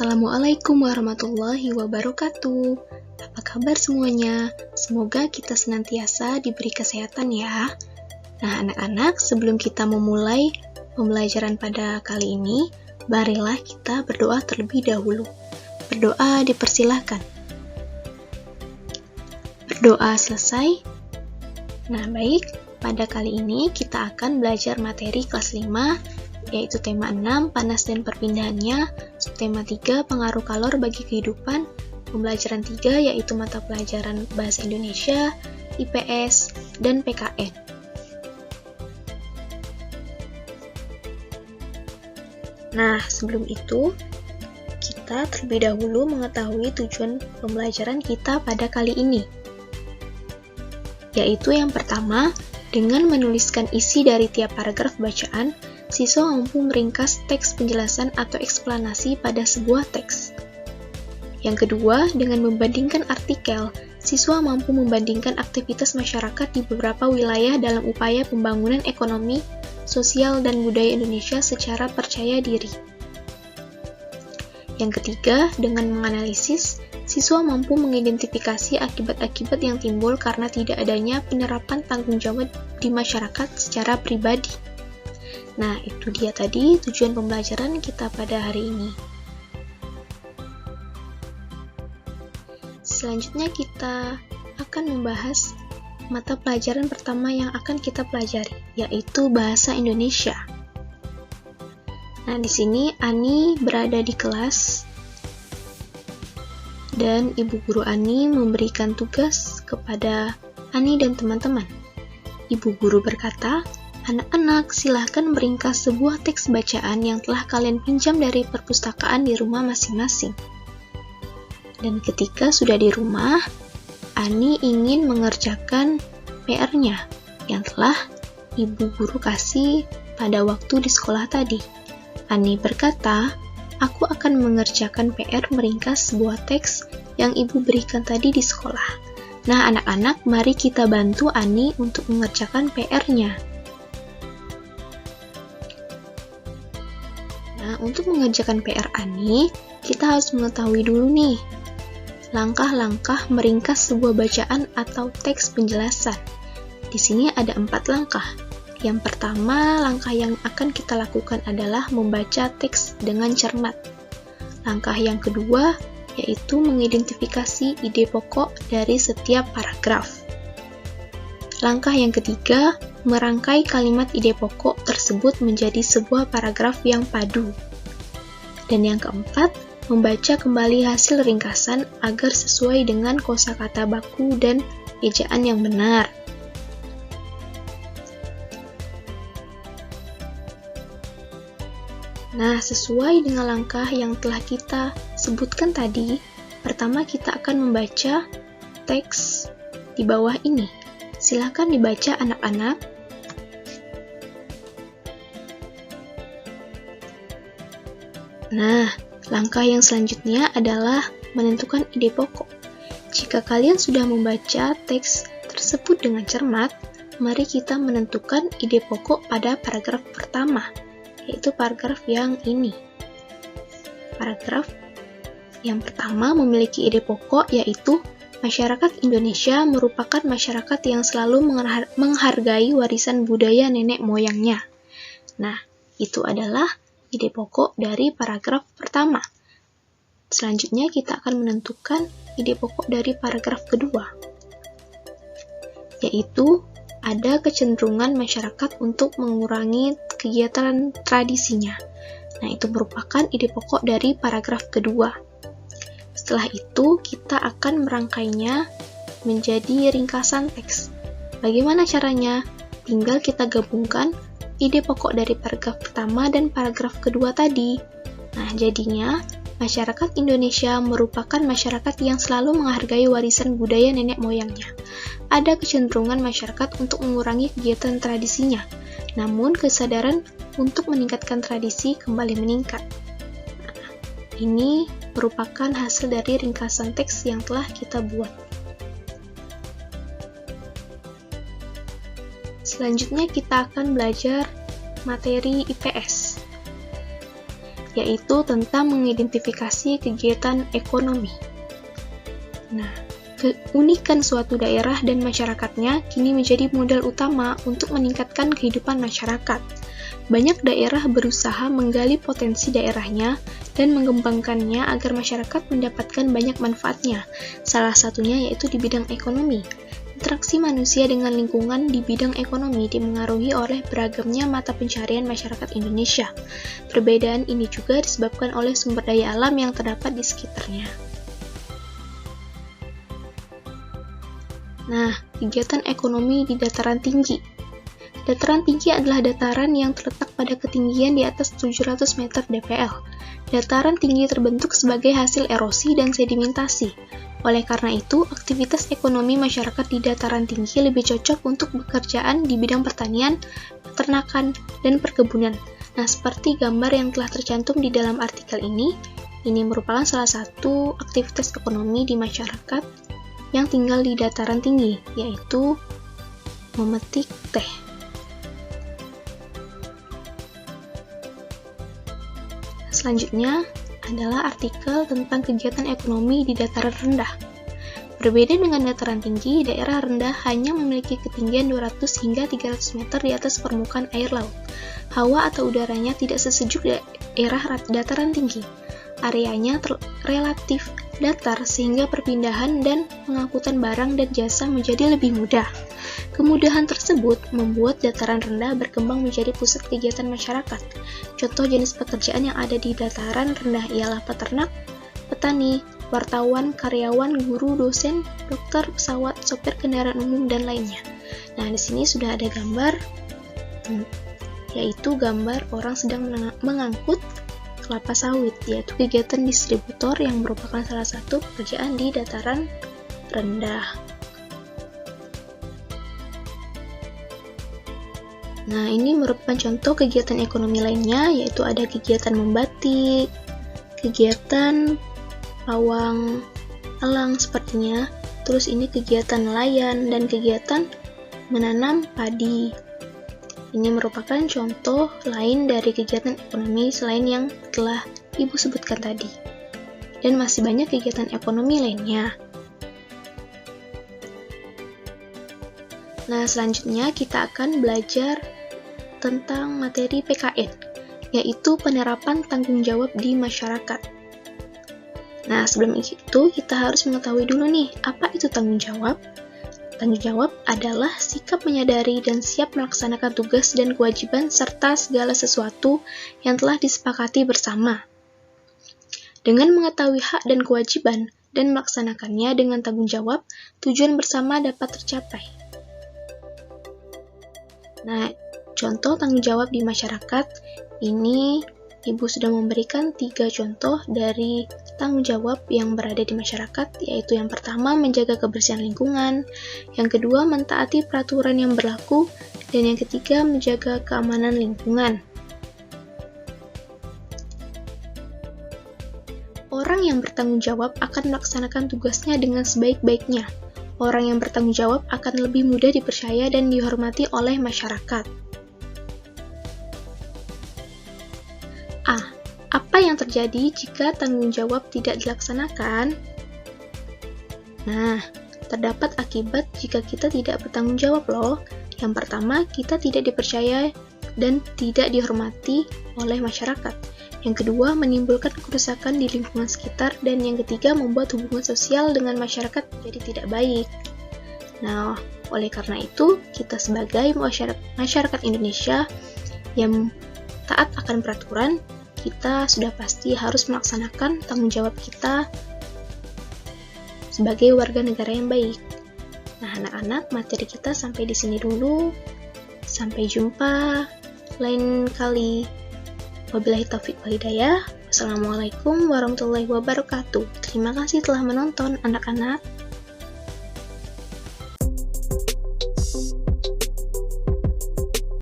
Assalamualaikum warahmatullahi wabarakatuh. Apa kabar semuanya? Semoga kita senantiasa diberi kesehatan ya. Nah anak-anak, sebelum kita memulai pembelajaran pada kali ini, marilah kita berdoa terlebih dahulu. Berdoa dipersilahkan. Berdoa selesai. Nah baik, pada kali ini kita akan belajar materi kelas 5, yaitu tema 6, panas dan perpindahannya, subtema 3, pengaruh kalor bagi kehidupan, pembelajaran 3, yaitu mata pelajaran Bahasa Indonesia, IPS, dan PKN. Nah, sebelum itu, kita terlebih dahulu mengetahui tujuan pembelajaran kita pada kali ini. Yaitu yang pertama, dengan menuliskan isi dari tiap paragraf bacaan, siswa mampu meringkas teks penjelasan atau eksplanasi pada sebuah teks. Yang kedua, dengan membandingkan artikel, siswa mampu membandingkan aktivitas masyarakat di beberapa wilayah dalam upaya pembangunan ekonomi, sosial, dan budaya Indonesia secara percaya diri. Yang ketiga, dengan menganalisis, siswa mampu mengidentifikasi akibat-akibat yang timbul karena tidak adanya penerapan tanggung jawab di masyarakat secara pribadi. Nah, itu dia tadi tujuan pembelajaran kita pada hari ini. Selanjutnya kita akan membahas mata pelajaran pertama yang akan kita pelajari, yaitu Bahasa Indonesia. Nah, di sini Ani berada di kelas dan Ibu Guru Ani memberikan tugas kepada Ani dan teman-teman. Ibu Guru berkata, "Anak-anak, silahkan meringkas sebuah teks bacaan yang telah kalian pinjam dari perpustakaan di rumah masing-masing." Dan ketika sudah di rumah, Ani ingin mengerjakan PR-nya yang telah Ibu Guru kasih pada waktu di sekolah tadi. Ani berkata, "Aku akan mengerjakan PR meringkas sebuah teks yang Ibu berikan tadi di sekolah." Nah, anak-anak, mari kita bantu Ani untuk mengerjakan PR-nya. Nah, untuk mengerjakan PR Ani, kita harus mengetahui dulu nih, langkah-langkah meringkas sebuah bacaan atau teks penjelasan. Di sini ada 4 langkah. Yang pertama, langkah yang akan kita lakukan adalah membaca teks dengan cermat. Langkah yang kedua, yaitu mengidentifikasi ide pokok dari setiap paragraf. Langkah yang ketiga, merangkai kalimat ide pokok tersebut menjadi sebuah paragraf yang padu. Dan yang keempat, membaca kembali hasil ringkasan agar sesuai dengan kosakata baku dan ejaan yang benar. Nah, sesuai dengan langkah yang telah kita sebutkan tadi, pertama kita akan membaca teks di bawah ini. Silakan dibaca anak-anak. Nah, langkah yang selanjutnya adalah menentukan ide pokok. Jika kalian sudah membaca teks tersebut dengan cermat, mari kita menentukan ide pokok pada paragraf pertama, yaitu paragraf yang ini. Paragraf yang pertama memiliki ide pokok, yaitu masyarakat Indonesia merupakan masyarakat yang selalu menghargai warisan budaya nenek moyangnya. Nah, itu adalah ide pokok dari paragraf pertama. Selanjutnya kita akan menentukan ide pokok dari paragraf kedua, yaitu ada kecenderungan masyarakat untuk mengurangi kegiatan tradisinya. Nah, itu merupakan ide pokok dari paragraf kedua. Setelah itu, kita akan merangkainya menjadi ringkasan teks. Bagaimana caranya? Tinggal kita gabungkan ide pokok dari paragraf pertama dan paragraf kedua tadi. Nah, jadinya, masyarakat Indonesia merupakan masyarakat yang selalu menghargai warisan budaya nenek moyangnya. Ada kecenderungan masyarakat untuk mengurangi kegiatan tradisinya, namun kesadaran untuk meningkatkan tradisi kembali meningkat. Nah, ini merupakan hasil dari ringkasan teks yang telah kita buat. Selanjutnya kita akan belajar materi IPS. yaitu tentang mengidentifikasi kegiatan ekonomi. Nah, keunikan suatu daerah dan masyarakatnya kini menjadi modal utama untuk meningkatkan kehidupan masyarakat. Banyak daerah berusaha menggali potensi daerahnya dan mengembangkannya agar masyarakat mendapatkan banyak manfaatnya. Salah satunya yaitu di bidang ekonomi. Interaksi manusia dengan lingkungan di bidang ekonomi dipengaruhi oleh beragamnya mata pencarian masyarakat Indonesia. Perbedaan ini juga disebabkan oleh sumber daya alam yang terdapat di sekitarnya. Nah, kegiatan ekonomi di dataran tinggi. Dataran tinggi adalah dataran yang terletak pada ketinggian di atas 700 meter dpl. Dataran tinggi terbentuk sebagai hasil erosi dan sedimentasi. Oleh karena itu, aktivitas ekonomi masyarakat di dataran tinggi lebih cocok untuk pekerjaan di bidang pertanian, peternakan, dan perkebunan. Nah, seperti gambar yang telah tercantum di dalam artikel ini merupakan salah satu aktivitas ekonomi di masyarakat yang tinggal di dataran tinggi, yaitu memetik teh. Selanjutnya adalah artikel tentang kegiatan ekonomi di dataran rendah. Berbeda dengan dataran tinggi, daerah rendah hanya memiliki ketinggian 200 hingga 300 meter di atas permukaan air laut. Hawa atau udaranya tidak sesejuk daerah dataran tinggi. Areanya relatif datar sehingga perpindahan dan pengangkutan barang dan jasa menjadi lebih mudah. Kemudahan tersebut membuat dataran rendah berkembang menjadi pusat kegiatan masyarakat. Contoh jenis pekerjaan yang ada di dataran rendah ialah peternak, petani, wartawan, karyawan, guru, dosen, dokter, pesawat, sopir kendaraan umum, dan lainnya. Nah, di sini sudah ada gambar, yaitu gambar orang sedang mengangkut kelapa sawit, yaitu kegiatan distributor yang merupakan salah satu pekerjaan di dataran rendah. Nah, ini merupakan contoh kegiatan ekonomi lainnya, yaitu ada kegiatan membatik, kegiatan pawang elang sepertinya, terus ini kegiatan nelayan, dan kegiatan menanam padi. Ini merupakan contoh lain dari kegiatan ekonomi selain yang telah Ibu sebutkan tadi. Dan masih banyak kegiatan ekonomi lainnya. Nah, selanjutnya kita akan belajar tentang materi PKN, yaitu penerapan tanggung jawab di masyarakat. Nah, sebelum itu kita harus mengetahui dulu nih, apa itu tanggung jawab? Tanggung jawab adalah sikap menyadari dan siap melaksanakan tugas dan kewajiban serta segala sesuatu yang telah disepakati bersama. Dengan mengetahui hak dan kewajiban dan melaksanakannya dengan tanggung jawab, tujuan bersama dapat tercapai. Nah, contoh tanggung jawab di masyarakat, ini Ibu sudah memberikan 3 contoh dari tanggung jawab yang berada di masyarakat, yaitu yang pertama menjaga kebersihan lingkungan, yang kedua mentaati peraturan yang berlaku, dan yang ketiga menjaga keamanan lingkungan. Orang yang bertanggung jawab akan melaksanakan tugasnya dengan sebaik-baiknya. Orang yang bertanggung jawab akan lebih mudah dipercaya dan dihormati oleh masyarakat. Apa yang terjadi jika tanggung jawab tidak dilaksanakan? Nah, terdapat akibat jika kita tidak bertanggung jawab loh. Yang pertama, kita tidak dipercaya dan tidak dihormati oleh masyarakat. Yang kedua, menimbulkan kerusakan di lingkungan sekitar. Dan yang ketiga, membuat hubungan sosial dengan masyarakat menjadi tidak baik. Nah, oleh karena itu, kita sebagai masyarakat Indonesia yang taat akan peraturan, kita sudah pasti harus melaksanakan tanggung jawab kita sebagai warga negara yang baik. Nah, anak-anak, materi kita sampai di sini dulu. Sampai jumpa lain kali. Wabillahi taufiq wal hidayah. Wassalamualaikum warahmatullahi wabarakatuh. Terima kasih telah menonton, anak-anak.